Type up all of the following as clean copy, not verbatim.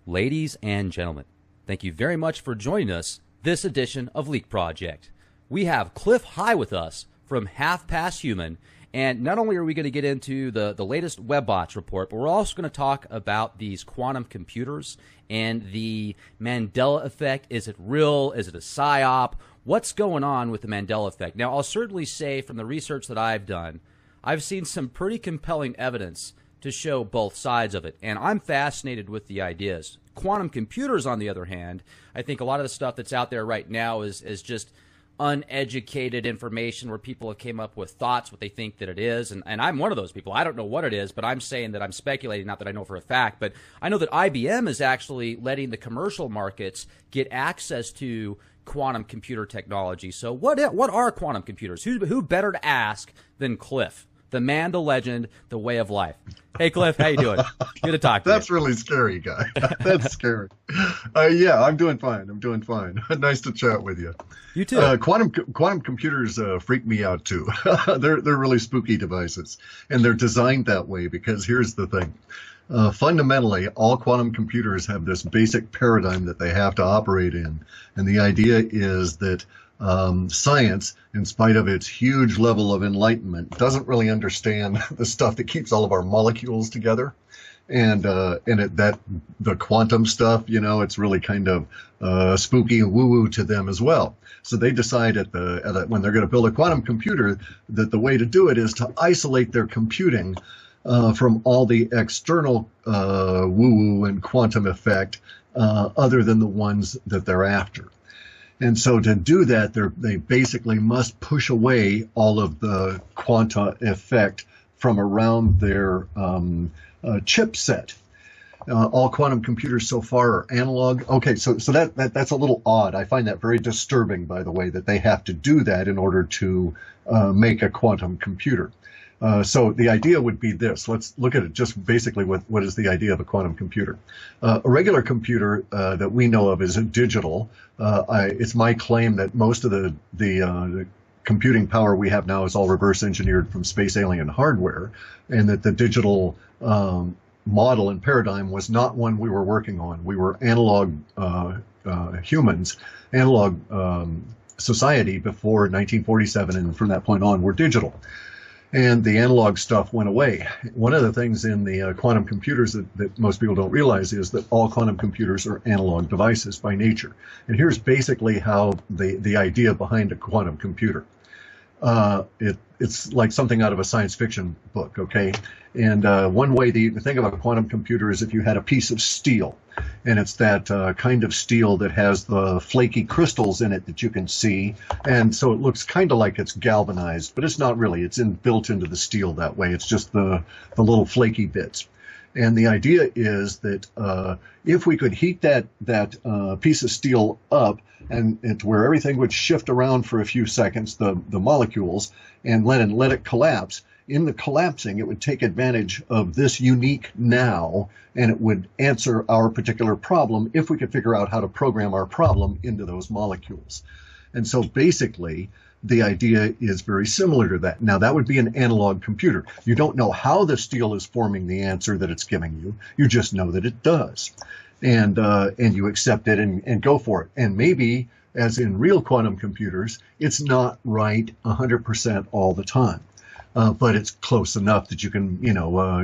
Ladies and gentlemen, thank you very much for joining us this edition of Leak Project. We have Clif High with us from Half Past Human, and not only are we going to get into the latest Webbot report, but we're also going to talk about these quantum computers and the Mandela effect. Is it real? Is it a psyop? What's going on with the Mandela effect? Now, I'll certainly say from the research that I've done, I've seen some pretty compelling evidence to show both sides of it, and I'm fascinated with the ideas. Quantum computers, on the other hand, I think a lot of the stuff that's out there right now is just uneducated information where people have came up with thoughts, what they think that it is, and I'm one of those people. I don't know what it is, but I'm saying that I'm speculating, not that I know for a fact, but I know that IBM is actually letting the commercial markets get access to quantum computer technology. So what are quantum computers? Who better to ask than Clif? The man, the legend, the way of life. Hey, Clif, how you doing? Good to talk to you. That's really scary, guy. That's scary. Yeah, I'm doing fine. Nice to chat with you. You too. Quantum computers freak me out too. They're really spooky devices, and they're designed that way because here's the thing. Fundamentally, all quantum computers have this basic paradigm that they have to operate in, and the idea is that science, in spite of its huge level of enlightenment, doesn't really understand the stuff that keeps all of our molecules together, and the quantum stuff, it's really kind of spooky and woo-woo to them as well. So they decide when they're going to build a quantum computer that the way to do it is to isolate their computing from all the external woo-woo and quantum effect other than the ones that they're after. And so to do that, they basically must push away all of the quanta effect from around their chipset. All quantum computers so far are analog. Okay, so that's a little odd. I find that very disturbing, by the way, that they have to do that in order to make a quantum computer. So the idea would be this. Let's look at it just basically what is the idea of a quantum computer. A regular computer that we know of is a digital. It's my claim that most of the computing power we have now is all reverse engineered from space alien hardware, and that the digital model and paradigm was not one we were working on. We were analog humans, analog society before 1947, and from that point on, we're digital. And the analog stuff went away. One of the things in the quantum computers that most people don't realize is that all quantum computers are analog devices by nature. And here's basically how the idea behind a quantum computer. It's like something out of a science fiction book, okay? And one way to think of a quantum computer is if you had a piece of steel, and it's that kind of steel that has the flaky crystals in it that you can see, and so it looks kind of like it's galvanized, but it's not really. It's built into the steel that way. It's just the little flaky bits. And the idea is that if we could heat that piece of steel up and to where everything would shift around for a few seconds, the molecules, and let it collapse, in the collapsing, it would take advantage of this unique now, and it would answer our particular problem if we could figure out how to program our problem into those molecules. And so basically, the idea is very similar to that. Now, that would be an analog computer. You don't know how the steel is forming the answer that it's giving you. You just know that it does. And you accept it and go for it. And maybe, as in real quantum computers, it's not right 100% all the time. But it's close enough that you can,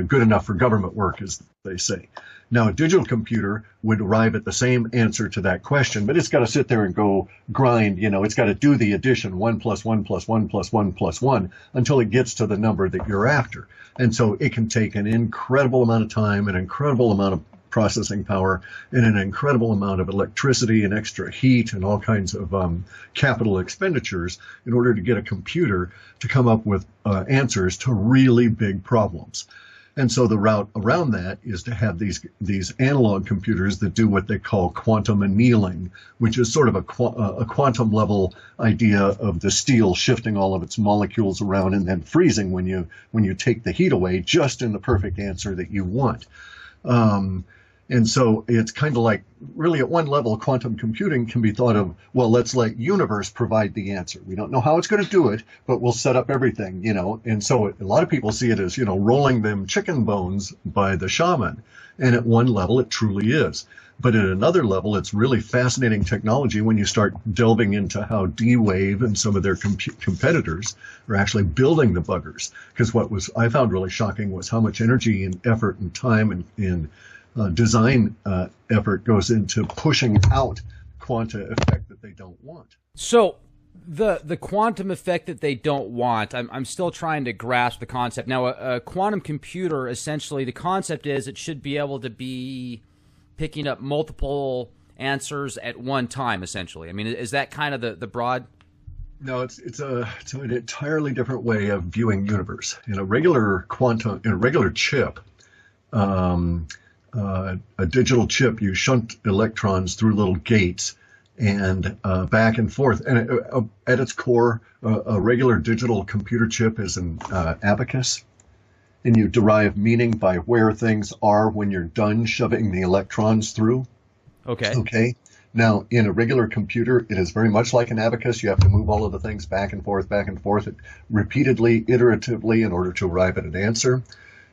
good enough for government work, as they say. Now, a digital computer would arrive at the same answer to that question, but it's got to sit there and go grind, it's got to do the addition 1 + 1 + 1 + 1 + 1 until it gets to the number that you're after. And so it can take an incredible amount of time, an incredible amount of processing power, and an incredible amount of electricity and extra heat and all kinds of capital expenditures in order to get a computer to come up with answers to really big problems. And so the route around that is to have these analog computers that do what they call quantum annealing, which is sort of a quantum level idea of the steel shifting all of its molecules around and then freezing when you take the heat away, just in the perfect answer that you want. And so it's kind of like, really at one level, quantum computing can be thought of, well, let's let universe provide the answer. We don't know how it's going to do it, but we'll set up everything, And so a lot of people see it as, rolling them chicken bones by the shaman. And at one level, it truly is. But at another level, it's really fascinating technology when you start delving into how D-Wave and some of their competitors are actually building the buggers. Because I found really shocking was how much energy and effort and time and design effort goes into pushing out quanta effect that they don't want. So the quantum effect that they don't want, I'm still trying to grasp the concept. Now, a quantum computer, essentially, the concept is it should be able to be picking up multiple answers at one time, essentially. I mean, is that kind of the broad? No, it's an entirely different way of viewing universe. In a regular chip, a digital chip, you shunt electrons through little gates and back and forth. And at its core, a regular digital computer chip is an abacus. And you derive meaning by where things are when you're done shoving the electrons through. Okay. Now, in a regular computer, it is very much like an abacus. You have to move all of the things back and forth, repeatedly, iteratively in order to arrive at an answer.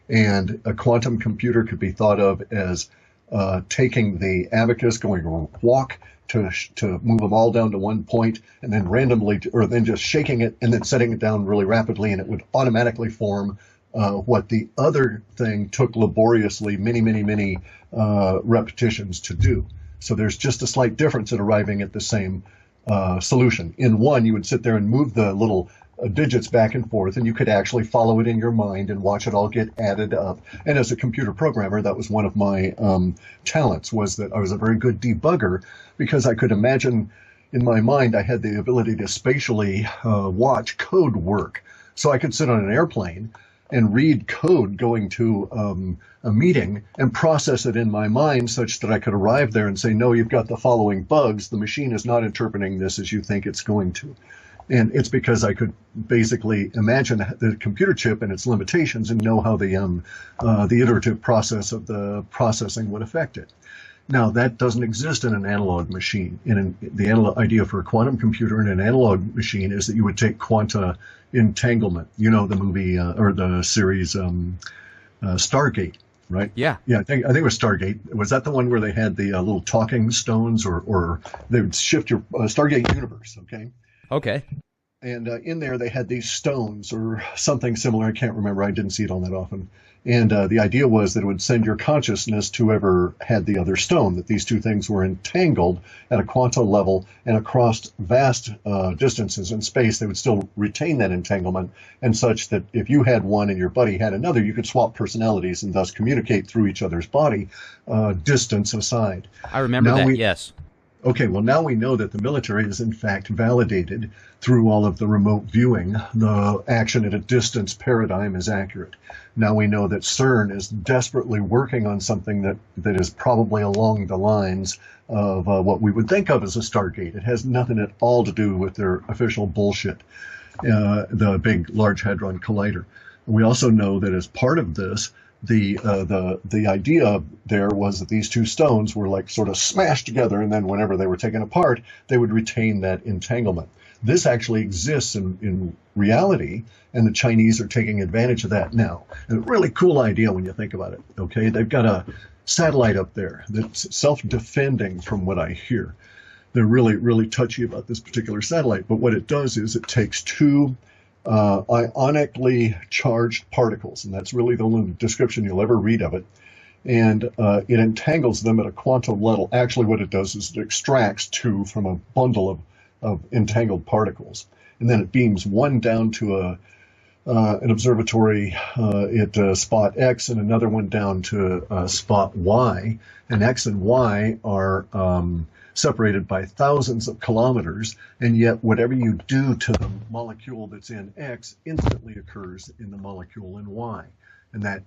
And a quantum computer could be thought of as taking the abacus, going a walk to move them all down to one point, and then then just shaking it and then setting it down really rapidly, and it would automatically form what the other thing took laboriously many repetitions to do. So there's just a slight difference in arriving at the same solution. In one, you would sit there and move the little digits back and forth, and you could actually follow it in your mind and watch it all get added up. And as a computer programmer, that was one of my talents, was that I was a very good debugger, because I could imagine in my mind I had the ability to spatially watch code work. So I could sit on an airplane and read code going to a meeting and process it in my mind such that I could arrive there and say, no, you've got the following bugs. The machine is not interpreting this as you think it's going to. And it's because I could basically imagine the computer chip and its limitations and know how the iterative process of the processing would affect it. Now, that doesn't exist in an analog machine. The idea for a quantum computer in an analog machine is that you would take quanta entanglement. You know the movie or the series Stargate, right? Yeah. Yeah, I think it was Stargate. Was that the one where they had the little talking stones, or they would shift your Stargate universe? Okay. And in there, they had these stones or something similar. I can't remember. I didn't see it all that often. And the idea was that it would send your consciousness to whoever had the other stone, that these two things were entangled at a quantum level and across vast distances in space. They would still retain that entanglement, and such that if you had one and your buddy had another, you could swap personalities and thus communicate through each other's body, distance aside. I remember that, yes. Okay, well, now we know that the military has, in fact, validated through all of the remote viewing the action at a distance paradigm is accurate. Now we know that CERN is desperately working on something that is probably along the lines of what we would think of as a Stargate. It has nothing at all to do with their official bullshit, the big Large Hadron Collider. We also know that as part of this, the idea there was that these two stones were like sort of smashed together, and then whenever they were taken apart, they would retain that entanglement. This actually exists in reality, and the Chinese are taking advantage of that now. And a really cool idea when you think about it, okay? They've got a satellite up there that's self-defending from what I hear. They're really, really touchy about this particular satellite, but what it does is it takes two ionically charged particles, and that's really the only description you'll ever read of it. And it entangles them at a quantum level. Actually, what it does is it extracts two from a bundle of entangled particles, and then it beams one down to an observatory at spot X, and another one down to spot Y. And X and Y are separated by thousands of kilometers, and yet whatever you do to the molecule that's in X instantly occurs in the molecule in Y. And that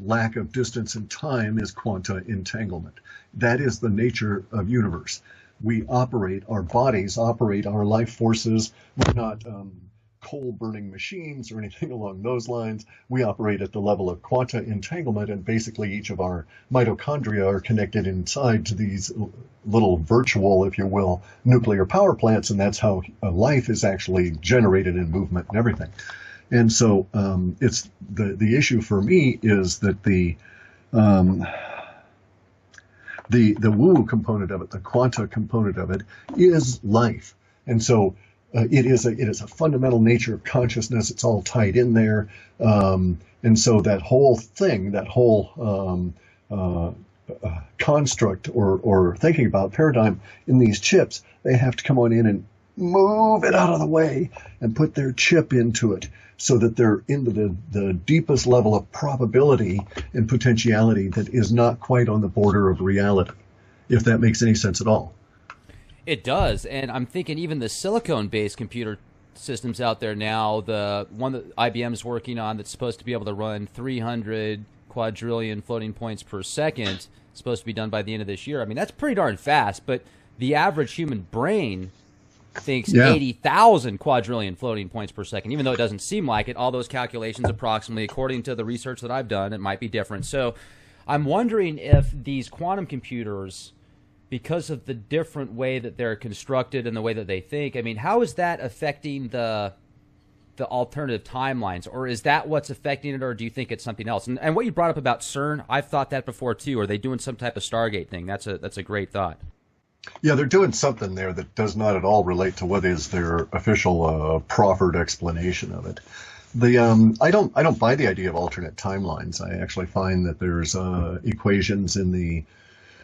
lack of distance and time is quanta entanglement. That is the nature of universe. We operate, our bodies operate, our life forces. We're not coal-burning machines or anything along those lines. We operate at the level of quanta entanglement, and basically each of our mitochondria are connected inside to these little virtual, if you will, nuclear power plants, and that's how life is actually generated in movement and everything. And so it's the issue for me is that the woo component of it, the quanta component of it, is life. And so it is a fundamental nature of consciousness. It's all tied in there. And so that whole thing, that whole construct or thinking about paradigm in these chips, they have to come on in and move it out of the way and put their chip into it so that they're into the deepest level of probability and potentiality that is not quite on the border of reality, if that makes any sense at all. It does, and I'm thinking even the silicone-based computer systems out there now, the one that IBM's working on that's supposed to be able to run 300 quadrillion floating points per second, supposed to be done by the end of this year. I mean, that's pretty darn fast, but the average human brain thinks 80,000 quadrillion floating points per second, even though it doesn't seem like it. All those calculations approximately, according to the research that I've done, it might be different. So I'm wondering if these quantum computers, because of the different way that they're constructed and the way that they think, I mean, how is that affecting the alternative timelines? Or is that what's affecting it, or do you think it's something else? And what you brought up about CERN, I've thought that before too. Are they doing some type of Stargate thing? That's a great thought. Yeah, they're doing something there that does not at all relate to what is their official proffered explanation of it. I don't buy the idea of alternate timelines. I actually find that there's equations in the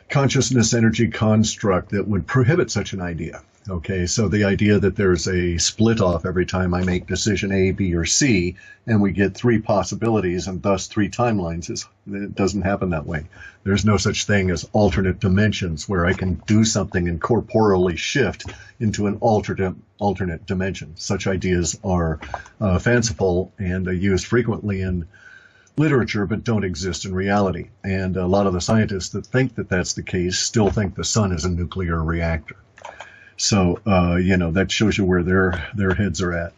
consciousness energy construct that would prohibit such an idea. Okay, so the idea that there's a split off every time I make decision A, B, or C, and we get three possibilities and thus three timelines, it doesn't happen that way. There's no such thing as alternate dimensions where I can do something and corporeally shift into an alternate dimension. Such ideas are fanciful and used frequently in literature, but don't exist in reality. And a lot of the scientists that think that that's the case still think the sun is a nuclear reactor. So, that shows you where their heads are at.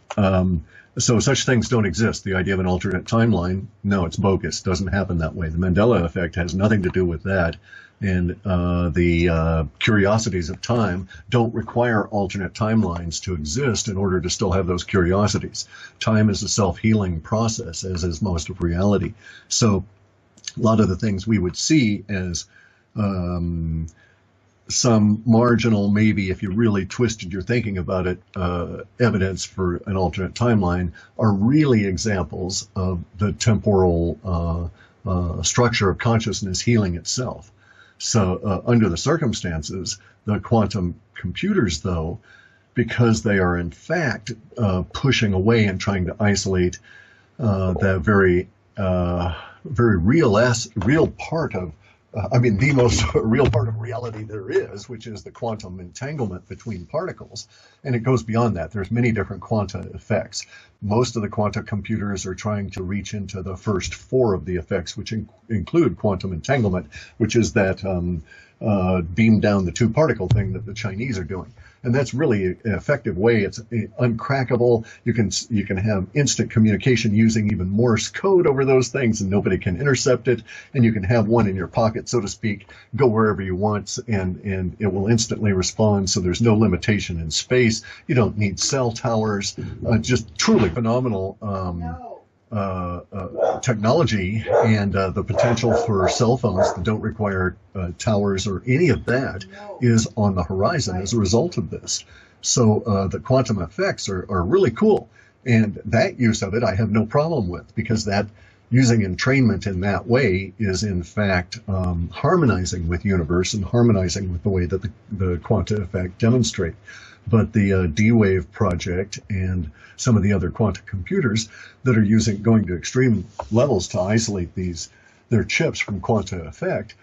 So such things don't exist. The idea of an alternate timeline, no, it's bogus. Doesn't happen that way. The Mandela effect has nothing to do with that. And the curiosities of time don't require alternate timelines to exist in order to still have those curiosities. Time is a self-healing process, as is most of reality. So a lot of the things we would see as some marginal, maybe if you really twisted your thinking about it, evidence for an alternate timeline are really examples of the temporal structure of consciousness healing itself. So under the circumstances, the quantum computers, though, because they are in fact pushing away and trying to isolate that very real part of the most real part of reality there is, which is the quantum entanglement between particles. And it goes beyond that. There's many different quanta effects. Most of the quantum computers are trying to reach into the first four of the effects, which include quantum entanglement, which is that beam down the two particle thing that the Chinese are doing. And that's really an effective way. It's uncrackable. You can have instant communication using even Morse code over those things, and nobody can intercept it. And you can have one in your pocket, so to speak, go wherever you want, and it will instantly respond. So there's no limitation in space. You don't need cell towers. Just truly phenomenal technology, and the potential for cell phones that don't require towers or any of that is on the horizon as a result of this. So the quantum effects are really cool, and that use of it I have no problem with, because that using entrainment in that way is in fact harmonizing with universe and harmonizing with the way that the quantum effect demonstrate. But the D-Wave project and some of the other quantum computers that are going to extreme levels to isolate their chips from quantum effect,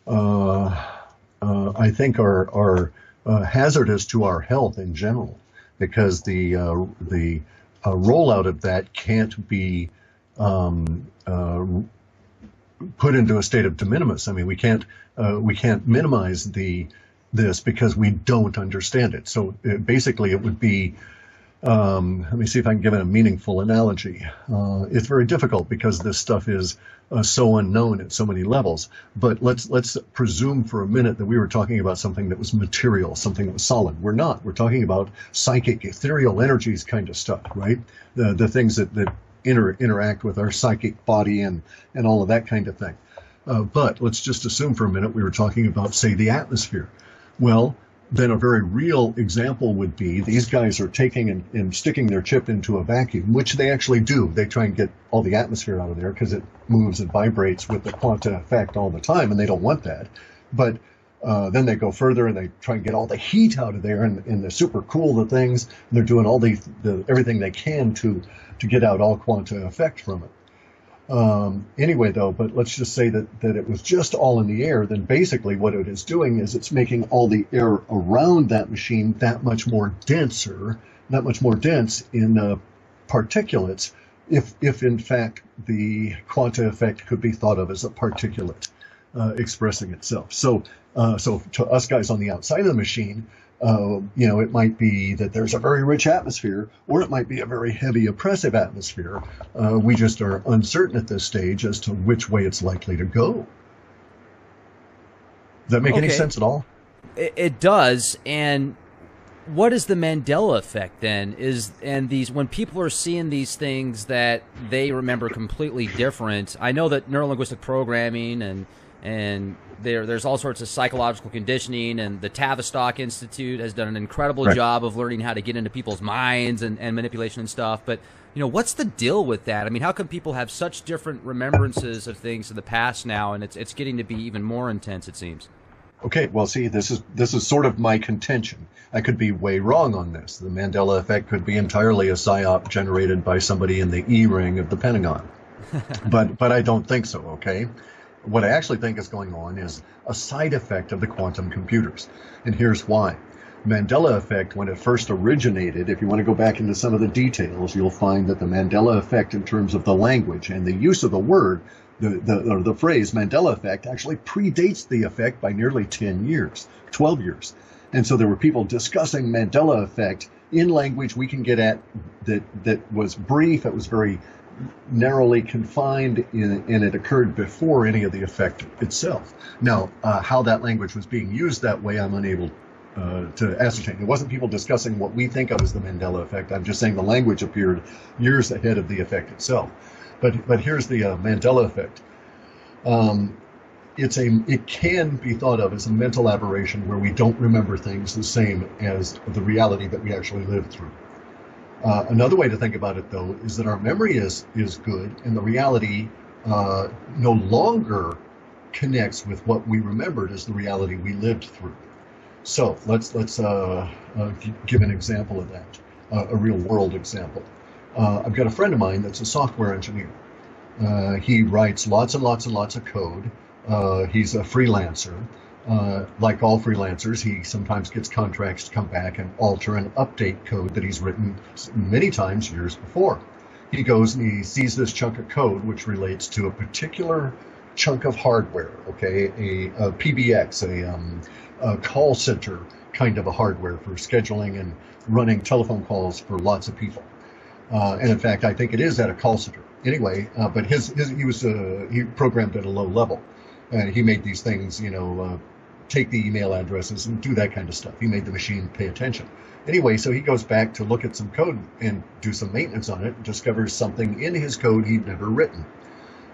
I think are hazardous to our health in general, because the rollout of that can't be put into a state of de minimis. I mean, we can't minimize this because we don't understand it. So basically it would be, let me see if I can give it a meaningful analogy. It's very difficult because this stuff is so unknown at so many levels. But let's presume for a minute that we were talking about something that was material, something that was solid. We're not. We're talking about psychic, ethereal energies kind of stuff, right? The things that interact with our psychic body and all of that kind of thing. But let's just assume for a minute we were talking about, say, the atmosphere. Well, then a very real example would be these guys are taking and sticking their chip into a vacuum, which they actually do. They try and get all the atmosphere out of there because it moves and vibrates with the quanta effect all the time, and they don't want that. But then they go further and they try and get all the heat out of there, and they super cool the things, and they're doing all the everything they can to get out all quanta effect from it. Anyway, though, but let's just say that it was just all in the air, then basically what it is doing is it's making all the air around that machine that much more dense in particulates, if in fact the quanta effect could be thought of as a particulate expressing itself. So to us guys on the outside of the machine, it might be that there's a very rich atmosphere, or it might be a very heavy, oppressive atmosphere. We just are uncertain at this stage as to which way it's likely to go. Does that make any sense at all? It does. And what is the Mandela effect then? When people are seeing these things that they remember completely different? I know that neurolinguistic programming and there's all sorts of psychological conditioning, and the Tavistock Institute has done an incredible job of learning how to get into people's minds and manipulation and stuff. But, what's the deal with that? I mean, how come people have such different remembrances of things in the past now, and it's getting to be even more intense, it seems? Okay, well, see, this is sort of my contention. I could be way wrong on this. The Mandela effect could be entirely a psyop generated by somebody in the E-ring of the Pentagon. but I don't think so, okay? What I actually think is going on is a side effect of the quantum computers. And here's why. Mandela effect, when it first originated, if you want to go back into some of the details, you'll find that the Mandela effect in terms of the language and the use of the word, the phrase Mandela effect actually predates the effect by nearly 10 years, 12 years. And so there were people discussing Mandela effect in language we can get at that was brief, it was very narrowly confined, and it occurred before any of the effect itself. Now, how that language was being used that way, I'm unable to ascertain. It wasn't people discussing what we think of as the Mandela effect. I'm just saying the language appeared years ahead of the effect itself. But here's the Mandela effect. It can be thought of as a mental aberration where we don't remember things the same as the reality that we actually lived through. Another way to think about it, though, is that our memory is good, and the reality no longer connects with what we remembered as the reality we lived through. So let's give an example of that, a real world example. I've got a friend of mine that's a software engineer. He writes lots and lots and lots of code. He's a freelancer. Like all freelancers, he sometimes gets contracts to come back and alter and update code that he's written many times years before. He goes and he sees this chunk of code which relates to a particular chunk of hardware, okay, a PBX, a call center kind of a hardware for scheduling and running telephone calls for lots of people. And in fact, I think it is at a call center. Anyway, but he programmed at a low level, and he made these things, take the email addresses and do that kind of stuff. He made the machine pay attention. Anyway, so he goes back to look at some code and do some maintenance on it, and discovers something in his code he'd never written.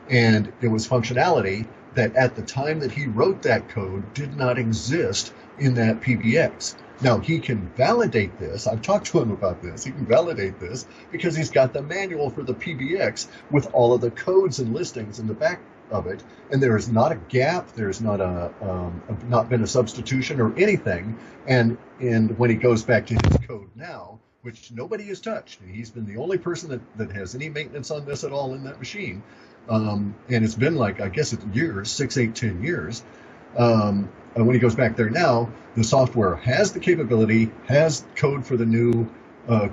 And it was functionality that at the time that he wrote that code did not exist in that PBX. Now, he can validate this. I've talked to him about this. He can validate this because he's got the manual for the PBX with all of the codes and listings in the back of it, and there is not a gap. There's not not been a substitution or anything. And when he goes back to his code now, which nobody has touched, he's been the only person that has any maintenance on this at all in that machine, and it's been like, I guess it's years, 6, 8, 10 years. When he goes back there now, the software has the capability, has code for the new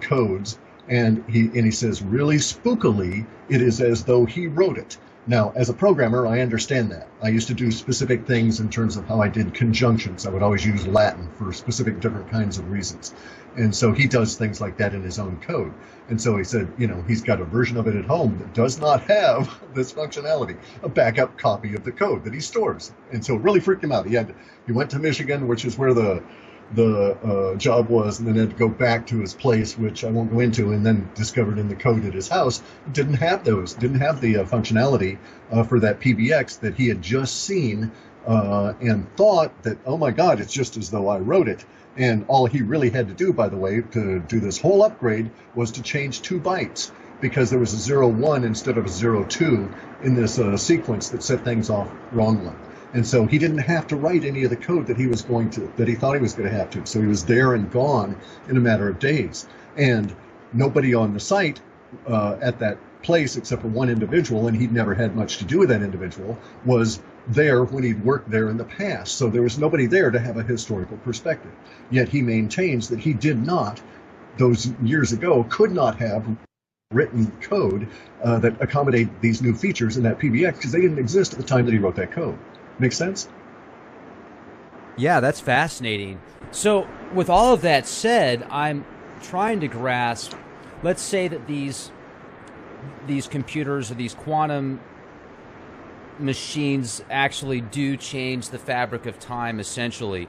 codes, and he says really spookily, it is as though he wrote it. Now, as a programmer, I understand that. I used to do specific things in terms of how I did conjunctions. I would always use Latin for specific different kinds of reasons. And so he does things like that in his own code. And so he said, he's got a version of it at home that does not have this functionality, a backup copy of the code that he stores. And so it really freaked him out. He went to Michigan, which is where the the job was, and then had to go back to his place, which I won't go into, and then discovered in the code at his house didn't have the functionality for that PBX that he had just seen, and thought that, oh my God, it's just as though I wrote it. And all he really had to do, by the way, to do this whole upgrade was to change 2 bytes, because there was a 0-1 instead of a 0-2 in this sequence that set things off wrongly. And so he didn't have to write any of the code that he thought he was going to have to. So he was there and gone in a matter of days. And nobody on the site at that place, except for one individual, and he'd never had much to do with that individual, was there when he'd worked there in the past. So there was nobody there to have a historical perspective. Yet he maintains that he did not, those years ago, could not have written code that accommodated these new features in that PBX, because they didn't exist at the time that he wrote that code. Make sense? Yeah, that's fascinating. So with all of that said, I'm trying to grasp, let's say that these computers or these quantum machines actually do change the fabric of time, essentially.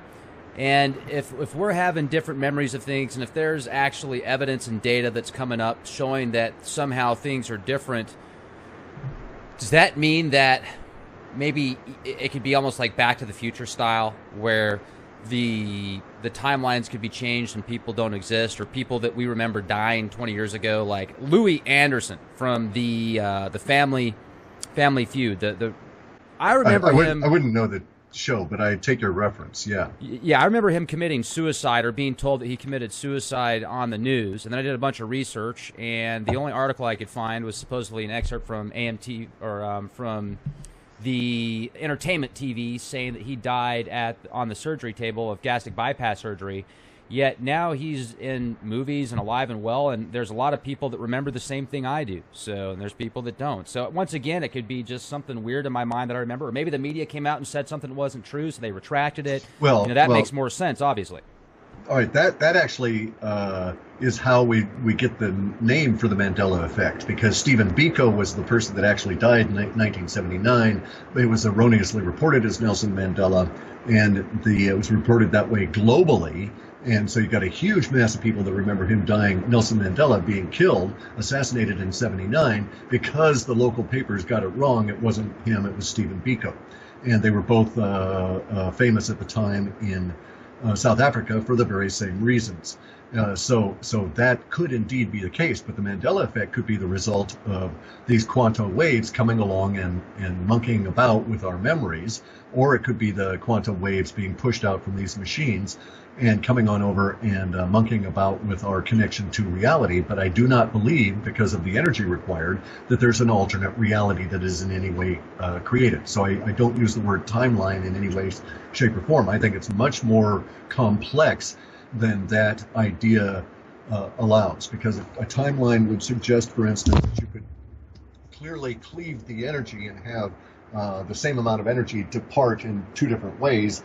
And if we're having different memories of things, and if there's actually evidence and data that's coming up showing that somehow things are different, does that mean that maybe it could be almost like Back to the Future style, where the timelines could be changed and people don't exist, or people that we remember dying 20 years ago, like Louis Anderson from the Family Feud. I remember him. I wouldn't know the show, but I take your reference. Yeah. Yeah, I remember him committing suicide, or being told that he committed suicide on the news. And then I did a bunch of research, and the only article I could find was supposedly an excerpt from AMT, or from the entertainment TV, saying that he died on the surgery table of gastric bypass surgery. Yet now he's in movies and alive and well, and there's a lot of people that remember the same thing I do. So, and there's people that don't. So once again, it could be just something weird in my mind that I remember, or maybe the media came out and said something that wasn't true, so they retracted it. Well, that makes more sense, obviously. All right, that actually is how we get the name for the Mandela effect, because Stephen Biko was the person that actually died in 1979. It was erroneously reported as Nelson Mandela, and it was reported that way globally. And so you got a huge mass of people that remember him dying, Nelson Mandela being killed, assassinated in 79, because the local papers got it wrong. It wasn't him, it was Stephen Biko. And they were both famous at the time in South Africa for the very same reasons. So that could indeed be the case, but the Mandela effect could be the result of these quantum waves coming along and monkeying about with our memories, or it could be the quantum waves being pushed out from these machines and coming on over and monkeying about with our connection to reality. But I do not believe, because of the energy required, that there's an alternate reality that is in any way created. So I don't use the word timeline in any way, shape, or form. I think it's much more complex than that idea allows, because a timeline would suggest, for instance, that you could clearly cleave the energy and have the same amount of energy depart in 2 different ways,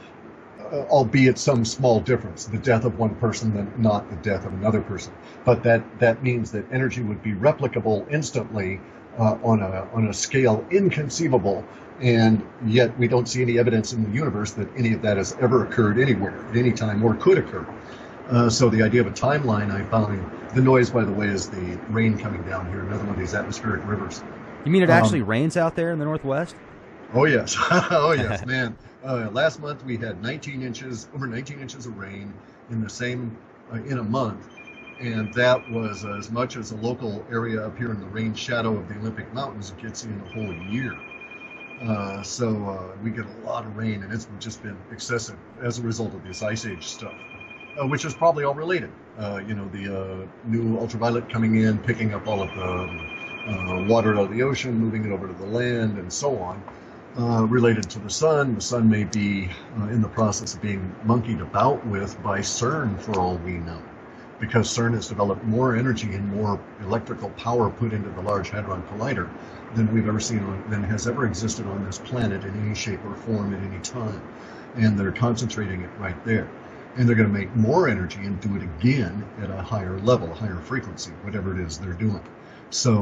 albeit some small difference, the death of one person than not the death of another person. But that means that energy would be replicable instantly on a scale inconceivable, and yet we don't see any evidence in the universe that any of that has ever occurred anywhere at any time or could occur. So the idea of a timeline, I found, the noise, by the way, is the rain coming down here, another one of these atmospheric rivers. You mean it actually rains out there in the Northwest? Oh yes, oh yes, man. Last month we had over 19 inches of rain in a month, and that was as much as a local area up here in the rain shadow of the Olympic Mountains gets in a whole year. So we get a lot of rain, and it's just been excessive as a result of this ice age stuff, which is probably all related. The new ultraviolet coming in, picking up all of the water out of the ocean, moving it over to the land, and so on. Related to the sun. The sun may be in the process of being monkeyed about with by CERN, for all we know, because CERN has developed more energy and more electrical power put into the Large Hadron Collider than we've ever seen, than has ever existed on this planet in any shape or form at any time. And they're concentrating it right there. and they're going to make more energy and do it again at a higher level, a higher frequency, whatever it is they're doing. So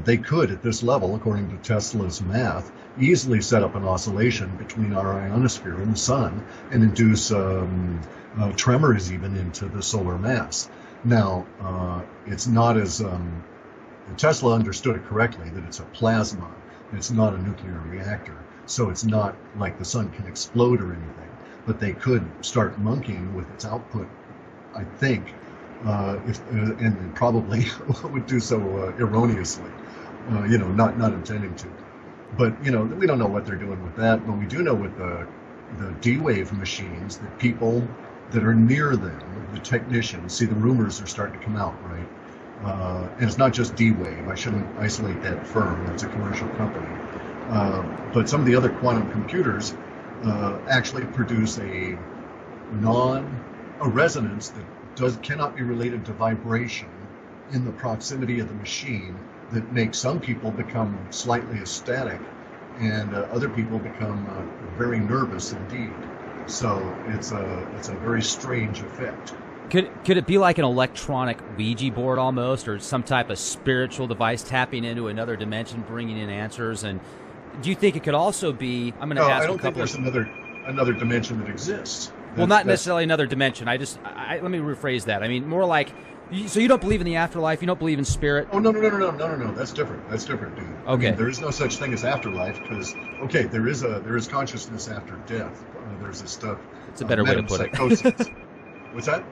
they could, at this level, according to Tesla's math, easily set up an oscillation between our ionosphere and the sun and induce tremors even into the solar mass. Now, it's not as Tesla understood it correctly, that it's a plasma. It's not a nuclear reactor. So it's not like the sun can explode or anything. But they could start monkeying with its output, I think, and probably would do so erroneously, not intending to. But, we don't know what they're doing with that. But we do know with the D-Wave machines that people that are near them, the technicians, see, the rumors are starting to come out, right? And it's not just D-Wave. I shouldn't isolate that firm. It's a commercial company. But some of the other quantum computers actually produce a resonance that cannot be related to vibration in the proximity of the machine that makes some people become slightly ecstatic and other people become very nervous indeed. So it's a very strange effect. Could it be like an electronic Ouija board almost, or some type of spiritual device tapping into another dimension, bringing in answers? And do you think it could also be? I'm going to ask. I don't think there's another dimension that exists. Well, not necessarily another dimension. Let me rephrase that. I mean, more like, so you don't believe in the afterlife? You don't believe in spirit? Oh, no. That's different. That's different, dude. Okay. I mean, there is no such thing as afterlife because, there is consciousness after death. There's this stuff. It's a better way to put it. What's that?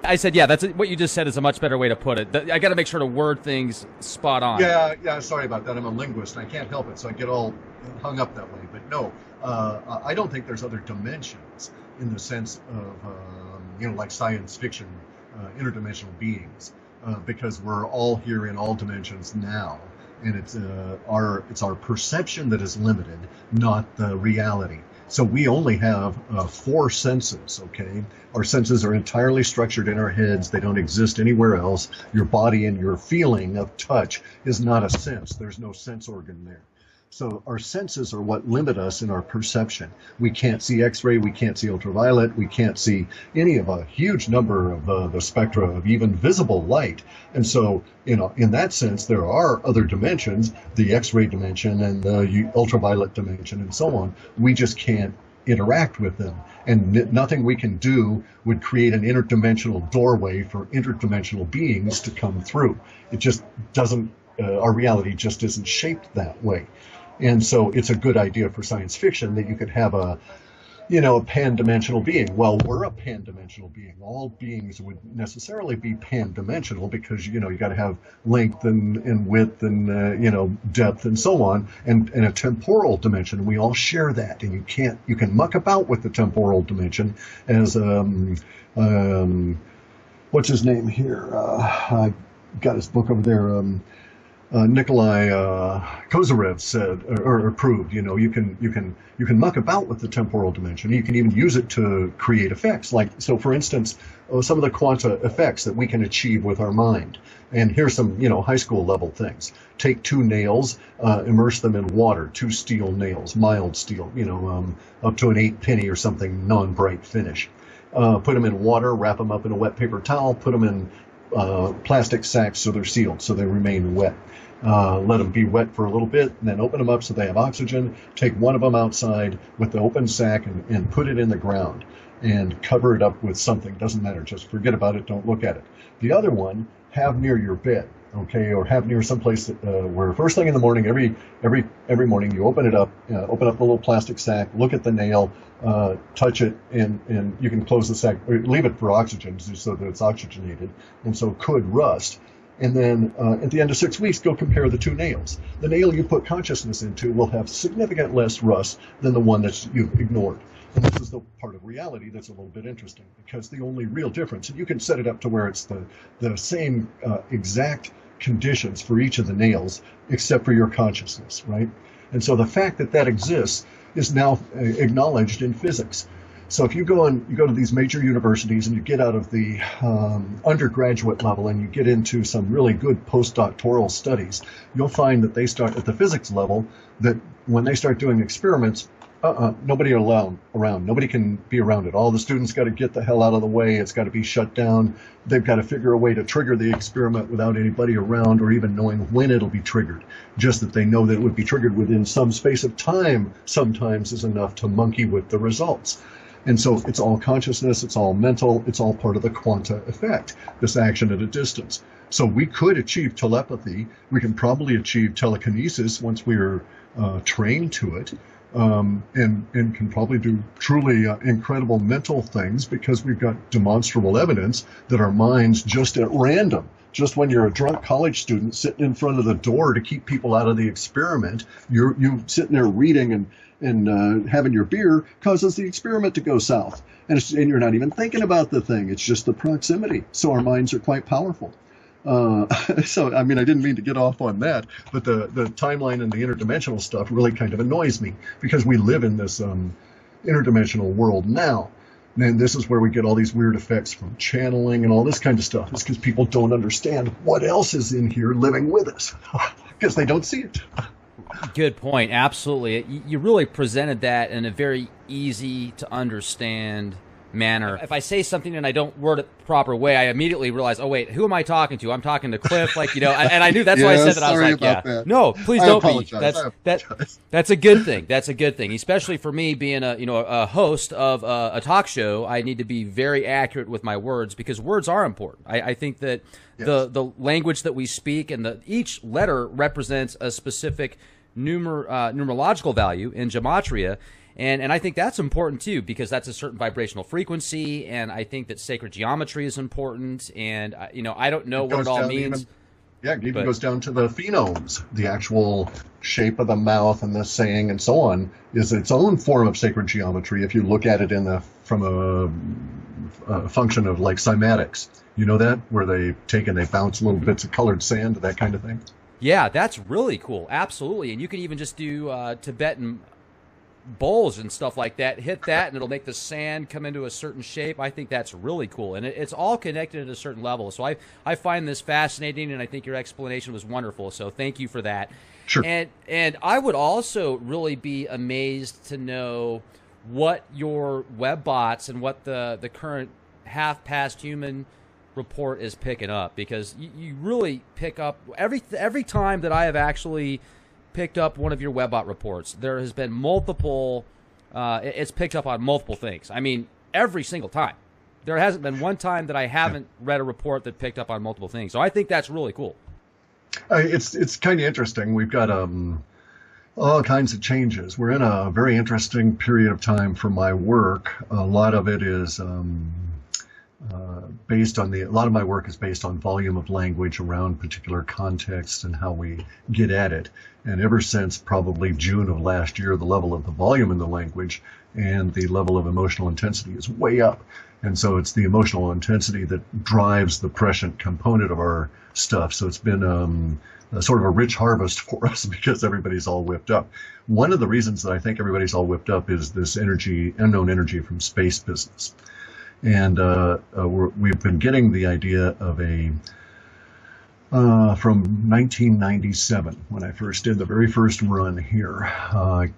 I said, yeah, what you just said is a much better way to put it. I got to make sure to word things spot on. Yeah, sorry about that. I'm a linguist. I can't help it, so I get all hung up that way. But no, I don't think there's other dimensions in the sense of, like science fiction, interdimensional beings, because we're all here in all dimensions now. And it's our perception that is limited, not the reality. So we only have 4 senses, okay? Our senses are entirely structured in our heads. They don't exist anywhere else. Your body and your feeling of touch is not a sense. There's no sense organ there. So our senses are what limit us in our perception. We can't see X-ray, we can't see ultraviolet, we can't see any of a huge number of the spectra of even visible light. And so, in that sense, there are other dimensions, the X-ray dimension and the ultraviolet dimension and so on. We just can't interact with them. And nothing we can do would create an interdimensional doorway for interdimensional beings to come through. It just doesn't, our reality just isn't shaped that way. And so it's a good idea for science fiction that you could have a pan-dimensional being. Well, we're a pan-dimensional being. All beings would necessarily be pan-dimensional because, you got to have length and width and, depth and so on, and a temporal dimension. We all share that, and you can muck about with the temporal dimension as, what's his name here? I got his book over there. Nikolai Kozyrev said or proved, you can muck about with the temporal dimension. You can even use it to create effects. So for instance, some of the quanta effects that we can achieve with our mind. And here's some, high school level things. Take 2 nails, immerse them in water, 2 steel nails, mild steel, up to an 8-penny or something, non-bright finish. Put them in water, wrap them up in a wet paper towel, put them in plastic sacks so they're sealed, so they remain wet. Let them be wet for a little bit, and then open them up so they have oxygen. Take one of them outside with the open sack and put it in the ground and cover it up with something. Doesn't matter. Just forget about it. Don't look at it. The other one, have near your bed, okay, or have near someplace where first thing in the morning, every morning, you open it up, open up the little plastic sack, look at the nail, touch it, and you can close the sack, or leave it for oxygen so that it's oxygenated, and so could rust. And then at the end of 6 weeks, go compare the 2 nails. The nail you put consciousness into will have significant less rust than the one that you've ignored. And this is the part of reality that's a little bit interesting, because the only real difference, and you can set it up to where it's the same exact conditions for each of the nails, except for your consciousness, right? And so the fact that exists is now acknowledged in physics. So if you go to these major universities and you get out of the undergraduate level and you get into some really good postdoctoral studies, you'll find that they start at the physics level, that when they start doing experiments, Nobody around. Nobody can be around it. All the students got to get the hell out of the way. It's got to be shut down. They've got to figure a way to trigger the experiment without anybody around or even knowing when it'll be triggered. Just that they know that it would be triggered within some space of time sometimes is enough to monkey with the results. And so it's all consciousness, it's all mental, it's all part of the quanta effect, this action at a distance. So we could achieve telepathy. We can probably achieve telekinesis once we're trained to it. And can probably do truly incredible mental things because we've got demonstrable evidence that our minds just at random, just when you're a drunk college student sitting in front of the door to keep people out of the experiment, you sitting there reading and having your beer causes the experiment to go south. And you're not even thinking about the thing. It's just the proximity. So our minds are quite powerful. So, I mean, I didn't mean to get off on that, but the timeline and the interdimensional stuff really kind of annoys me because we live in this interdimensional world now. And this is where we get all these weird effects from channeling and all this kind of stuff. It's because people don't understand what else is in here living with us because they don't see it. Good point. Absolutely. You really presented that in a very easy to understand manner. If I say something and I don't word it the proper way, I immediately realize, oh wait, who am I talking to? I'm talking to Clif, like, you know, and I knew that's why I said that. I was like, yeah, that. No, please don't be. That's a good thing. That's a good thing, especially for me being a host of a talk show. I need to be very accurate with my words because words are important. I think that the language that we speak and each letter represents a specific numerological value in gematria. And I think that's important, too, because that's a certain vibrational frequency, and I think that sacred geometry is important, and, I don't know what it all means. It even goes down to the phenomes. The actual shape of the mouth and the saying and so on is its own form of sacred geometry if you look at it from a function of, like, cymatics. You know that? Where they take and they bounce little bits of colored sand, that kind of thing? Yeah, that's really cool. Absolutely. And you can even just do Tibetan bowls and stuff like that, hit that and it'll make the sand come into a certain shape. I think that's really cool, and it's all connected at a certain level. So I find this fascinating, and I think your explanation was wonderful, so thank you for that. Sure. And I would also really be amazed to know what your Webbots and what the current half-past human report is picking up, because you really pick up every time that I have actually picked up one of your Webbot reports, there has been multiple, it's picked up on multiple things. I mean, every single time. There hasn't been one time that I haven't read a report that picked up on multiple things. So I think that's really cool. It's kind of interesting. We've got all kinds of changes. We're in a very interesting period of time for my work. A lot of it is a lot of my work is based on volume of language around particular contexts and how we get at it. And ever since probably June of last year, the level of the volume in the language and the level of emotional intensity is way up. And so it's the emotional intensity that drives the prescient component of our stuff. So it's been sort of a rich harvest for us because everybody's all whipped up. One of the reasons that I think everybody's all whipped up is this unknown energy from space business. And we've been getting the idea of from 1997, when I first did the very first run here,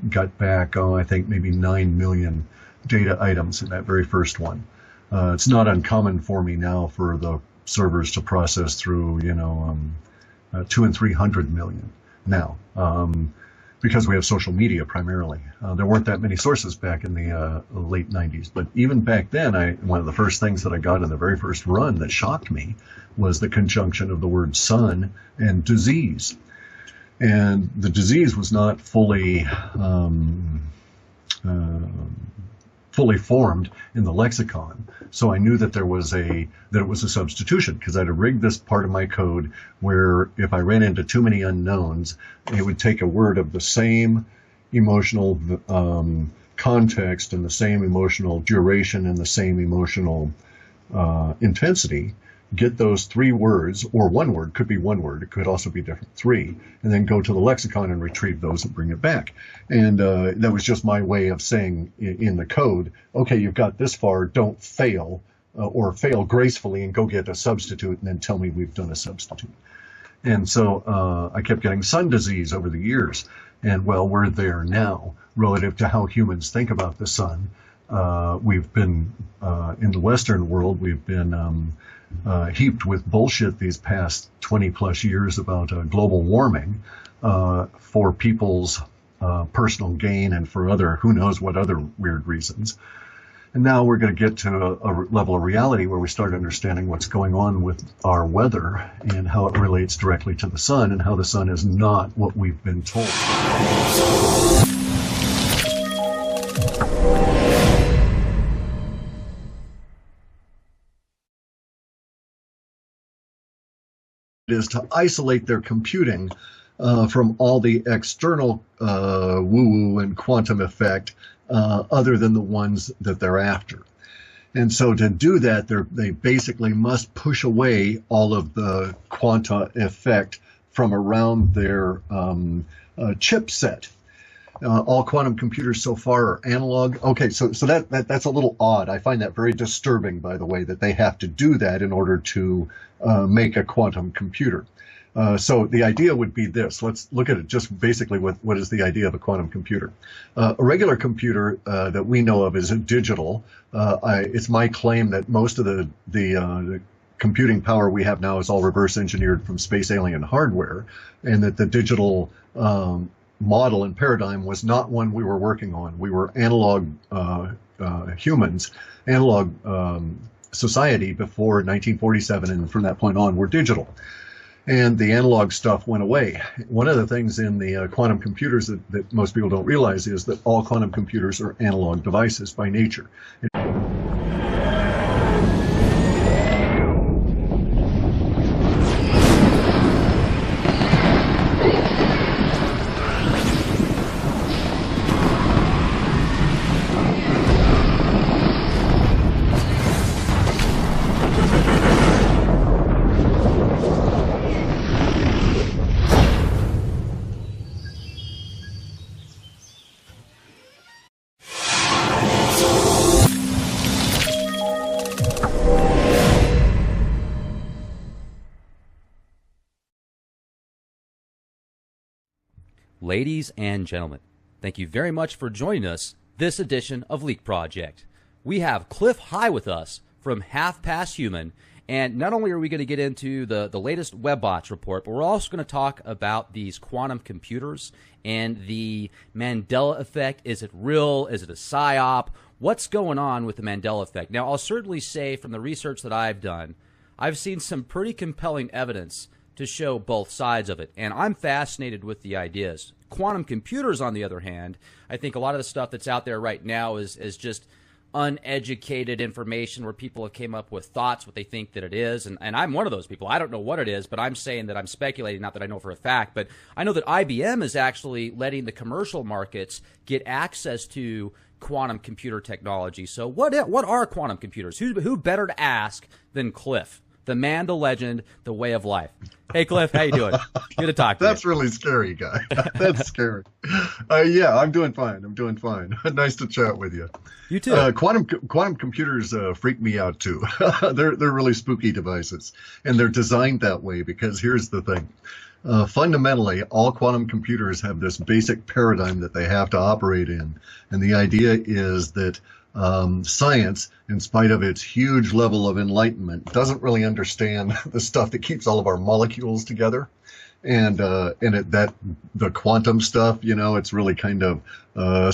got back, I think maybe 9 million data items in that very first one. It's not uncommon for me now for the servers to process through, 200 and 300 million now. Because we have social media primarily. There weren't that many sources back in the late 90s. But even back then, one of the first things that I got in the very first run that shocked me was the conjunction of the word sun and disease. And the disease was not fully formed in the lexicon. So I knew that it was a substitution, because I'd rigged this part of my code where if I ran into too many unknowns, it would take a word of the same emotional context and the same emotional duration and the same emotional intensity, get those 3 words, or 1 word, could be 1 word, it could also be different, 3, and then go to the lexicon and retrieve those and bring it back. And that was just my way of saying in the code, okay, you've got this far, don't fail, or fail gracefully and go get a substitute and then tell me we've done a substitute. And so I kept getting sun disease over the years. And well, we're there now relative to how humans think about the sun. We've been, in the Western world, we've been heaped with bullshit these past 20 plus years about global warming for people's personal gain and for other, who knows what other weird reasons. And now we're going to get to a level of reality where we start understanding what's going on with our weather and how it relates directly to the sun and how the sun is not what we've been told. It is to isolate their computing from all the external woo-woo and quantum effect other than the ones that they're after. And so to do that, they basically must push away all of the quanta effect from around their chipset. All quantum computers so far are analog. Okay, so that's a little odd. I find that very disturbing, by the way, that they have to do that in order to make a quantum computer. So the idea would be this. Let's look at it just basically what is the idea of a quantum computer. A regular computer that we know of is digital. It's my claim that most of the computing power we have now is all reverse engineered from space alien hardware, and that the digital model and paradigm was not one we were working on. We were analog humans, analog society before 1947, and from that point on, we're digital. And the analog stuff went away. One of the things in the quantum computers that most people don't realize is that all quantum computers are analog devices by nature. Ladies and gentlemen, thank you very much for joining us this edition of Leak Project. We have Clif High with us from Half Past Human, and not only are we going to get into the latest Webbot report, but we're also going to talk about these quantum computers and the Mandela effect. Is it real? Is it a psyop? What's going on with the Mandela effect? Now, I'll certainly say from the research that I've done, I've seen some pretty compelling evidence to show both sides of it, and I'm fascinated with the ideas. Quantum computers, on the other hand, I think a lot of the stuff that's out there right now is just uneducated information where people have came up with thoughts, what they think that it is, and I'm one of those people. I don't know what it is, but I'm saying that I'm speculating, not that I know for a fact, but I know that IBM is actually letting the commercial markets get access to quantum computer technology. So what are quantum computers? Who better to ask than Clif? The man, the legend, the way of life. Hey, Clif, how you doing? Good to talk to you. That's really scary, guy. That's scary. Yeah, I'm doing fine. I'm doing fine. Nice to chat with you. You too. Quantum computers freak me out too. They're really spooky devices, and they're designed that way because here's the thing. Fundamentally, all quantum computers have this basic paradigm that they have to operate in, and the idea is that science, in spite of its huge level of enlightenment, doesn't really understand the stuff that keeps all of our molecules together. And that the quantum stuff, it's really kind of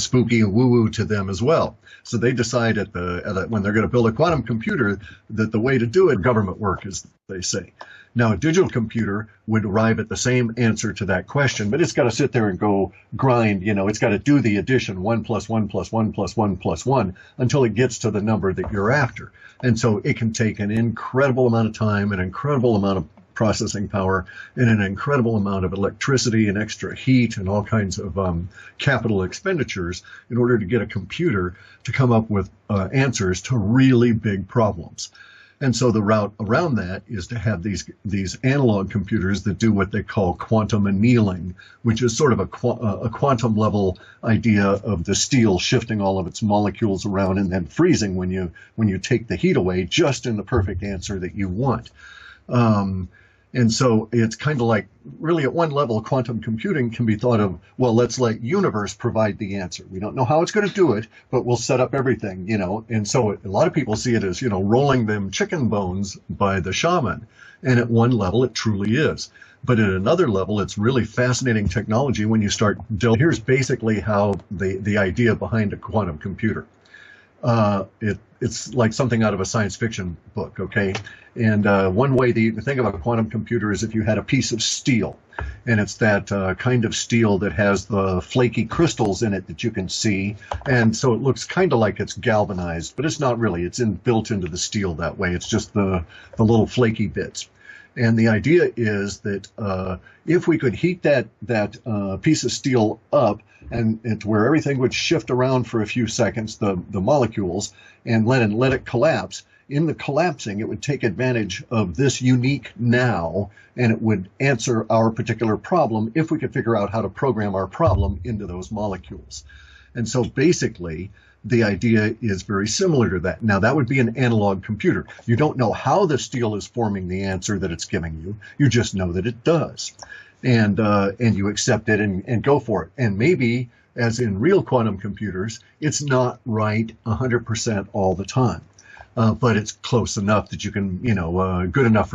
spooky and woo-woo to them as well. So they decide when they're going to build a quantum computer that the way to do it, government work, as they say. Now, a digital computer would arrive at the same answer to that question, but it's got to sit there and go grind. It's got to do the addition 1 + 1 + 1 + 1 + 1 until it gets to the number that you're after. And so it can take an incredible amount of time, an incredible amount of processing power, and an incredible amount of electricity and extra heat and all kinds of capital expenditures in order to get a computer to come up with answers to really big problems. And so the route around that is to have these analog computers that do what they call quantum annealing, which is sort of a quantum level idea of the steel shifting all of its molecules around and then freezing when you take the heat away, just in the perfect answer that you want. And so it's kind of like, really at one level, quantum computing can be thought of, well, let's let universe provide the answer. We don't know how it's going to do it, but we'll set up everything, And so a lot of people see it as, rolling them chicken bones by the shaman. And at one level, it truly is. But at another level, it's really fascinating technology when you start delving. Here's basically how the idea behind a quantum computer. It's like something out of a science fiction book, okay? And one way that you can think of a quantum computer is if you had a piece of steel, and it's that kind of steel that has the flaky crystals in it that you can see, and so it looks kind of like it's galvanized, but it's not really. It's built into the steel that way. It's just the little flaky bits. And the idea is that if we could heat that piece of steel up and to where everything would shift around for a few seconds, the molecules, and let it collapse, in the collapsing, it would take advantage of this unique now, and it would answer our particular problem if we could figure out how to program our problem into those molecules. And so basically, the idea is very similar to that. Now, that would be an analog computer. You don't know how the steel is forming the answer that it's giving you. You just know that it does. And you accept it and go for it. And maybe, as in real quantum computers, it's not right 100% all the time. But it's close enough that you can, good enough